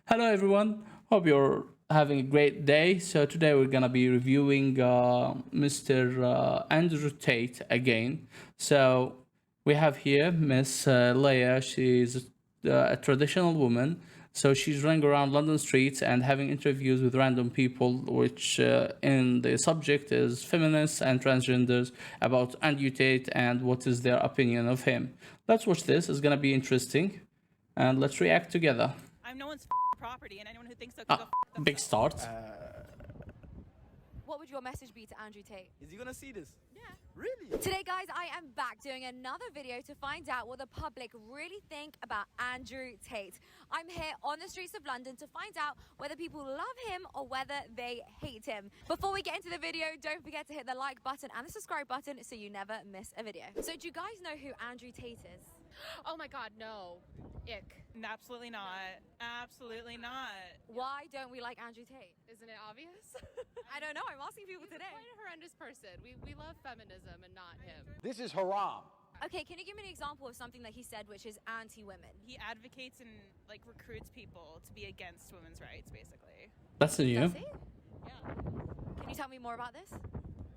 Hello, everyone. Hope you're having a great day. So, today we're gonna be reviewing Mr. Andrew Tate again. So, we have here Miss Leia. She's a traditional woman. So, she's running around London streets and having interviews with random people, which in the subject is feminists and transgenders about Andrew Tate and what is their opinion of him. Let's watch this. It's gonna be interesting, and let's react together. I'm no one's property, and anyone who thinks so can go Big themselves. start. What would your message be to Andrew Tate? Is he gonna see this? Yeah. Really? Today, guys, I am back doing another video to find out what the public really think about Andrew Tate. I'm here on the streets of London to find out whether people love him or whether they hate him. Before we get into the video, don't forget to hit the like button and the subscribe button so you never miss a video. So do you guys know who Andrew Tate is? Oh my god, no. Ick. Absolutely not. Absolutely not. Why don't we like Andrew Tate? Isn't it obvious? I don't know, I'm asking people He's today. quite a horrendous person. We love feminism and not him. This is haram. Okay, can you give me an example of something that he said which is anti-women? He advocates and recruits people to be against women's rights, basically. That's a new. Does he? Yeah. Can you tell me more about this?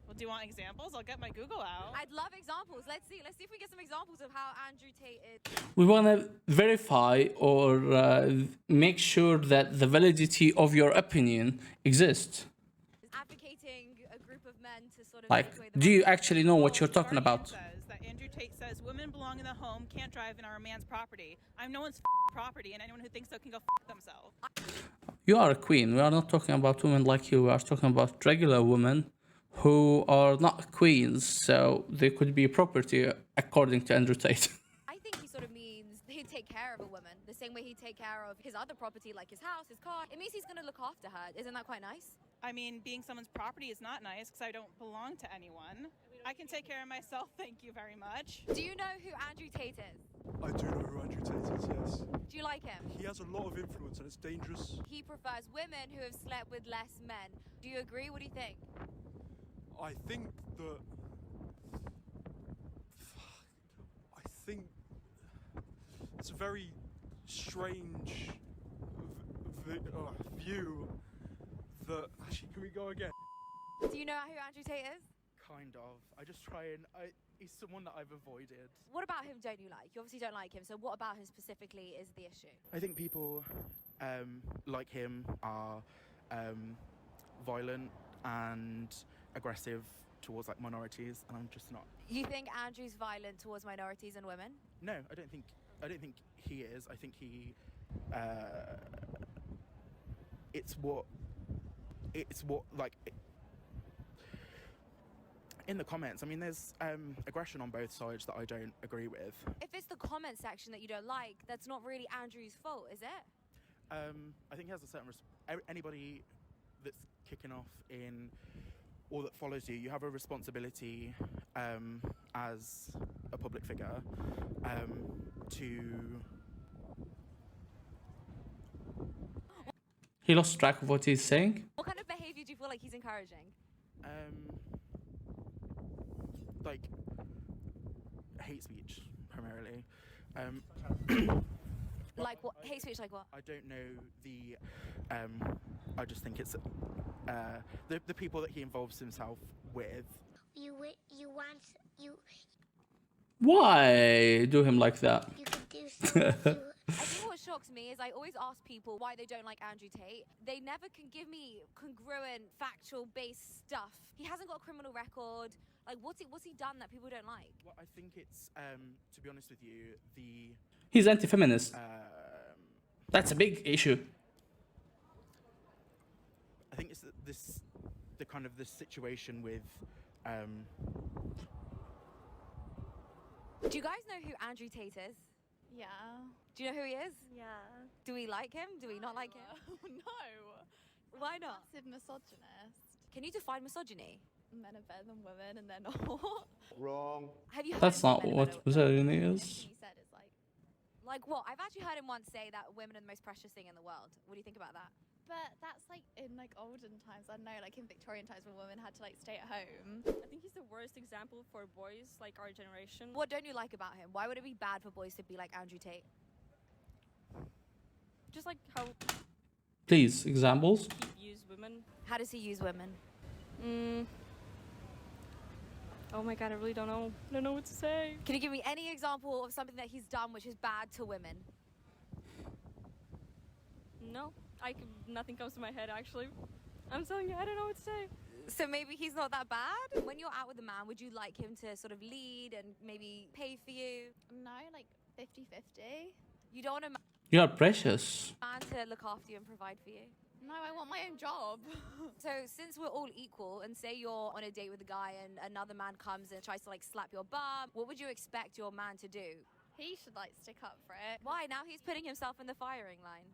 Well, do you want examples? I'll get my Google out. I'd love examples. Let's see if we get some examples of how Andrew Tate is. We want to verify or make sure that the validity of your opinion exists. Advocating a group of men to sort of Like, take away the do you rights. actually know what you're The talking Guardian about? says that Andrew Tate says women belong in the home, can't drive, and are a man's property. I'm no one's property, and anyone who thinks so can go themselves. You are a queen. We are not talking about women like you. We are talking about regular women who are not queens, so they could be property according to Andrew Tate. I think he sort of means he'd take care of a woman the same way he'd take care of his other property like his house, his car. It means he's going to look after her. Isn't that quite nice? I mean, being someone's property is not nice because I don't belong to anyone. I can take care of myself, thank you very much. Do you know who Andrew Tate is? I do know who Andrew Tate is, yes. Do you like him? He has a lot of influence and it's dangerous. He prefers women who have slept with less men. Do you agree? What do you think? I think that... I think it's a very strange view that... Actually, can we go again? Do you know who Andrew Tate is? Kind of. I just try and he's someone that I've avoided. What about him don't you like? You obviously don't like him, so what about him specifically is the issue? I think people like him are violent and aggressive towards minorities, and I'm just not. You think Andrew's violent towards minorities and women? No, I don't think he is. I think he it's what in the comments, I mean, there's aggression on both sides that I don't agree with. If it's the comment section that you don't like, that's not really Andrew's fault, is it? I think he has a certain anybody that's kicking off in or that follows you, you have a responsibility as a public figure to... He lost track of what he's saying. What kind of behavior do you feel like he's encouraging? Hate speech, primarily. Like what? Hate speech like what? I don't know the... I just think it's the people that he involves himself with. You want Why do him like that? you could do something. I think what shocks me is I always ask people why they don't like Andrew Tate. They never can give me congruent, factual-based stuff. He hasn't got a criminal record. Like, what's he done that people don't like? Well, I think it's, to be honest with you, He's anti-feminist. That's a big issue. I think it's the kind of this situation with... Do you guys know who Andrew Tate is? Yeah. Do you know who he is? Yeah. Do we like him? Do we not like him? No. Why not? Massive misogynist. Can you define misogyny? Men are better than women and they're not. Wrong. Have you heard That's him say not men are what better- misogyny Everything is. he said is Like what? I've actually heard him once say that women are the most precious thing in the world. What do you think about that? but that's in olden times. I don't know, in Victorian times when women had to stay at home. I think he's the worst example for boys like our generation. What don't you like about him? Why would it be bad for boys to be like Andrew Tate? Just like how Please, examples. He use women. How does he use women? Oh my god, I really don't know. I don't know what to say. Can you give me any example of something that he's done which is bad to women? No, nothing comes to my head actually. I'm telling you, I don't know what to say. So maybe he's not that bad? When you're out with a man, would you like him to sort of lead and maybe pay for you? No, like 50-50. You don't want a You are precious. man to look after you and provide for you? No, I want my own job. So since we're all equal, and say you're on a date with a guy and another man comes and tries to like slap your bum, what would you expect your man to do? He should like stick up for it. Why? Now he's putting himself in the firing line.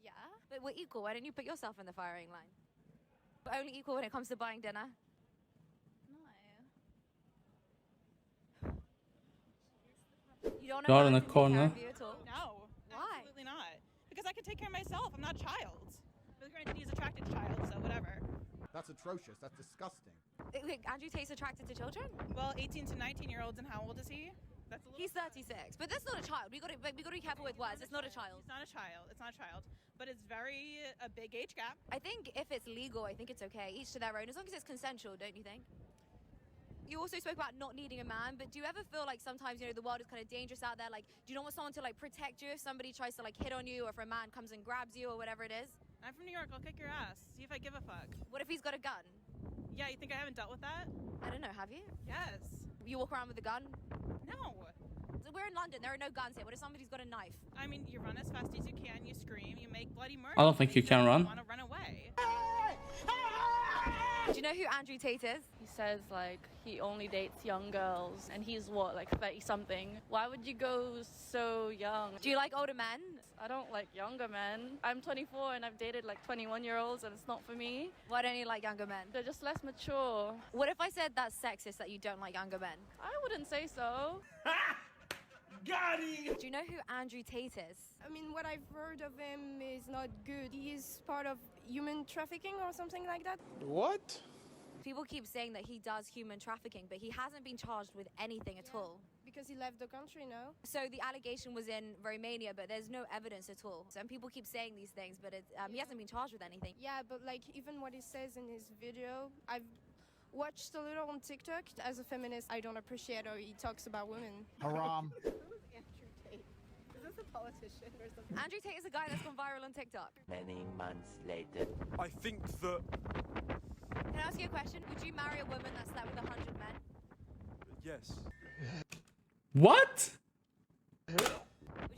Yeah. But we're equal. Why don't you put yourself in the firing line? But only equal when it comes to buying dinner. No. You don't Not know in how a to take care corner. of you at all? No. Why? Absolutely not. Because I can take care of myself. I'm not a child. But granted, he's attracted to child, so whatever. That's atrocious. That's disgusting. Wait, Andrew Tate's attracted to children? Well, 18 to 19-year-olds, and how old is he? That's a little. He's 36, but that's not a child. We got to be careful with words. It's not a child. It's not a child. It's not a child. But it's a big age gap. I think if it's legal, I think it's okay. Each to their own, as long as it's consensual, don't you think? You also spoke about not needing a man, but do you ever feel like sometimes, the world is kind of dangerous out there? Like, do you not want someone to like protect you if somebody tries to like hit on you, or if a man comes and grabs you, or whatever it is? I'm from New York. I'll kick your ass. See if I give a fuck. What if he's got a gun? Yeah, you think I haven't dealt with that? I don't know, have you? Yes. You walk around with a gun? No. So we're in London, there are no guns here. What if somebody's got a knife? I mean, you run as fast as you can, you scream, you make bloody murder. I don't think you can run. Want to run away. Do you know who Andrew Tate is? He says like he only dates young girls and he's what, like 30 something. Why would you go so young? Do you like older men? I don't like younger men. I'm 24 and I've dated like 21-year-olds and it's not for me. Why don't you like younger men? They're just less mature. What if I said that's sexist, that you don't like younger men? I wouldn't say so. Do you know who Andrew Tate is? I mean, what I've heard of him is not good. He is part of human trafficking or something like that. What? People keep saying that he does human trafficking, but he hasn't been charged with anything at all. Because he left the country, no? So the allegation was in Romania, but there's no evidence at all. Some people keep saying these things, but he hasn't been charged with anything. Yeah, but like even what he says in his video, I've watched a little on TikTok. As a feminist, I don't appreciate how he talks about women. Haram. Andrew Tate is a guy that's gone viral on TikTok. Many months later. I think that Can I ask you a question? Would you marry a woman that slept with 100 men? yes, What? Would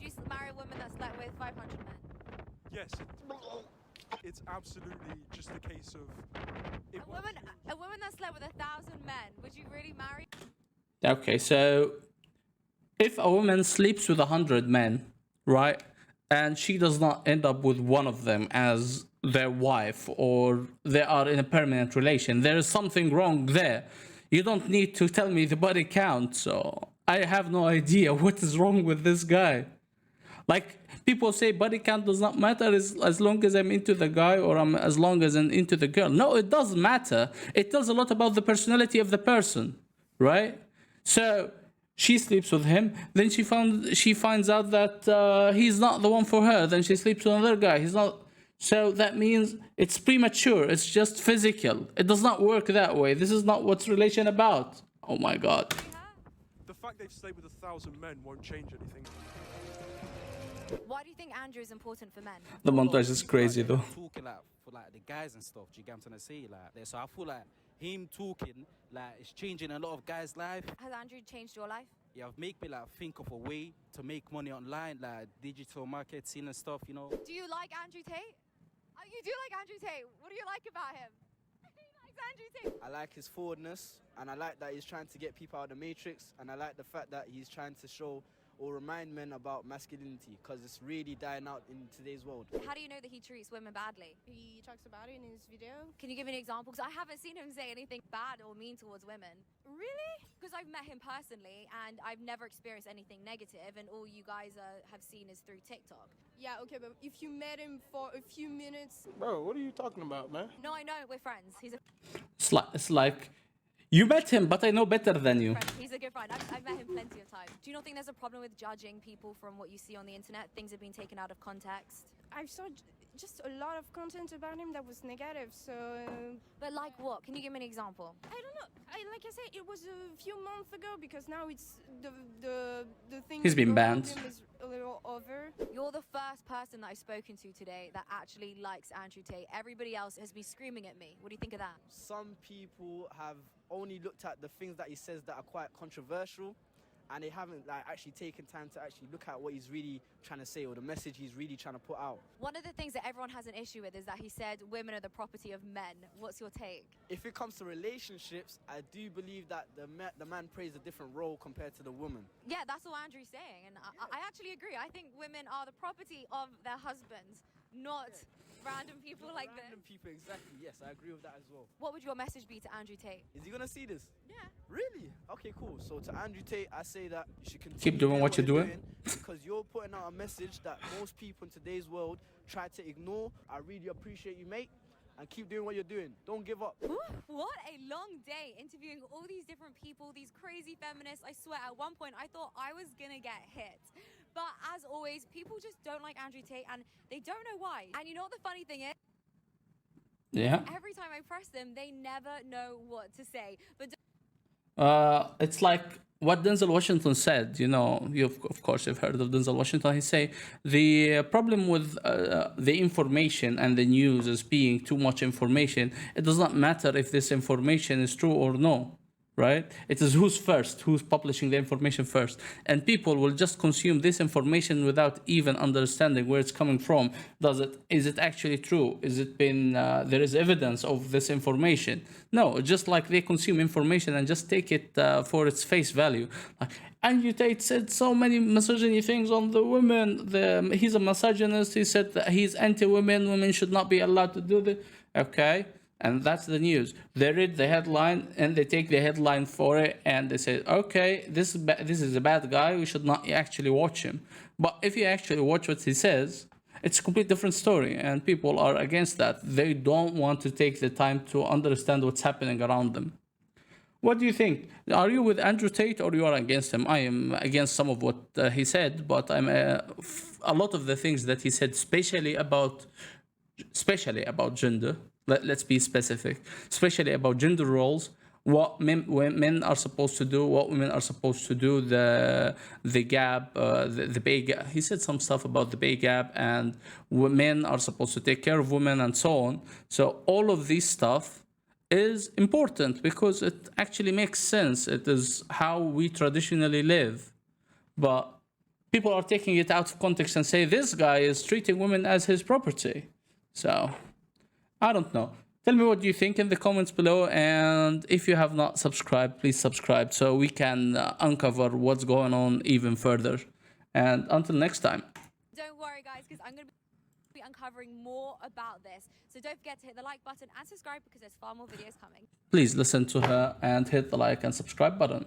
you marry a woman that slept with 500 men? yes. It's absolutely just a case of it A woman that slept with 1,000 men, would you really marry? Okay, so if a woman sleeps with 100 men, right, and she does not end up with one of them as their wife, or they are in a permanent relation, there is something wrong there. You don't need to tell me the body count, so I have no idea what is wrong with this guy. Like, people say body count does not matter as long as I'm into the guy, or as long as I'm into the girl. No, it does matter. It tells a lot about the personality of the person, right? So she sleeps with him, then she finds out that he's not the one for her, then she sleeps with another guy. He's not. So that means it's premature. It's just physical. It does not work that way. This is not what's relation about. Oh my God. the fact they've stayed with 1,000 men won't change anything. Why do you think Andrew is important for men? The montage is crazy though. Talking like for like the guys and stuff. Do you get what I'm trying to say? Like, so I feel like him talking like it's changing a lot of guys' life. Has Andrew changed your life? Yeah, I've made me like think of a way to make money online, like digital marketing and stuff. You know. Do you like Andrew Tate? Oh, you do like Andrew Tate. What do you like about him? He likes Andrew Tate. I like his forwardness, and I like that he's trying to get people out of the matrix, and I like the fact that he's trying to show or remind men about masculinity, because it's really dying out in today's world. How do you know that he treats women badly? He talks about it in his video. Can you give me an example? Because I haven't seen him say anything bad or mean towards women. Really? Because I've met him personally, and I've never experienced anything negative, and all you guys have seen is through TikTok. Yeah, okay, but if you met him for a few minutes... Bro, what are you talking about, man? No, I know, we're friends. He's a It's like you met him, but I know better than you. friend. He's a good friend. I've met him plenty of times. Do you not think there's a problem with judging people from what you see on the internet? Things have been taken out of context. I saw just a lot of content about him that was negative. So. But like what? Can you give me an example? I don't know. Like I said, it was a few months ago because now it's the thing. He's been banned. Him is a little over. You're the first person that I've spoken to today that actually likes Andrew Tate. Everybody else has been screaming at me. What do you think of that? Some people have only looked at the things that he says that are quite controversial, and they haven't like actually taken time to actually look at what he's really trying to say or the message he's really trying to put out. One of the things that everyone has an issue with is that he said women are the property of men. What's your take? If it comes to relationships, I do believe that the man plays a different role compared to the woman. Yeah, that's what Andrew's saying, and I actually agree. I think women are the property of their husbands, not random people like this. Random people, exactly. Yes, I agree with that as well. What would your message be to Andrew Tate? Is he gonna see this? Yeah. Really? Okay, cool. So to Andrew Tate, I say that you should continue Keep doing what you're doing. because you're putting out a message that most people in today's world try to ignore. I really appreciate you, mate, and keep doing what you're doing. Don't give up. Ooh, what a long day interviewing all these different people, these crazy feminists. I swear, at one point I thought I was gonna get hit. But as always, people just don't like Andrew Tate and they don't know why. And you know what the funny thing is? Yeah. Every time I press them, they never know what to say. But It's like what Denzel Washington said. You know, of course you've heard of Denzel Washington. He say the problem with the information and the news is being too much information. It does not matter if this information is true or no. Right? It is who's first, who's publishing the information first. And people will just consume this information without even understanding where it's coming from. Is it actually true? Is it been, there is evidence of this information? No, just like they consume information and just take it for its face value. Like, Andrew Tate said so many misogyny things on the women. He's a misogynist. He said that he's anti-women. Women should not be allowed to do this. Okay. And that's the news. They read the headline and they take the headline for it and they say, okay, this is a bad guy. We should not actually watch him. But if you actually watch what he says, it's a complete different story. And people are against that. They don't want to take the time to understand what's happening around them. What do you think? Are you with Andrew Tate or you are against him? I am against some of what he said, but I'm a lot of the things that he said, especially about gender. Let's be specific, especially about gender roles, what men are supposed to do, what women are supposed to do, the gap, the pay gap. He said some stuff about the pay gap and men are supposed to take care of women and so on. So all of this stuff is important because it actually makes sense. It is how we traditionally live. But people are taking it out of context and say this guy is treating women as his property. So I don't know. Tell me what you think in the comments below, and if you have not subscribed, please subscribe so we can uncover what's going on even further. And until next time. don't worry, guys, because I'm going to be uncovering more about this. So don't forget to hit the like button and subscribe because there's far more videos coming. Please listen to her and hit the like and subscribe button.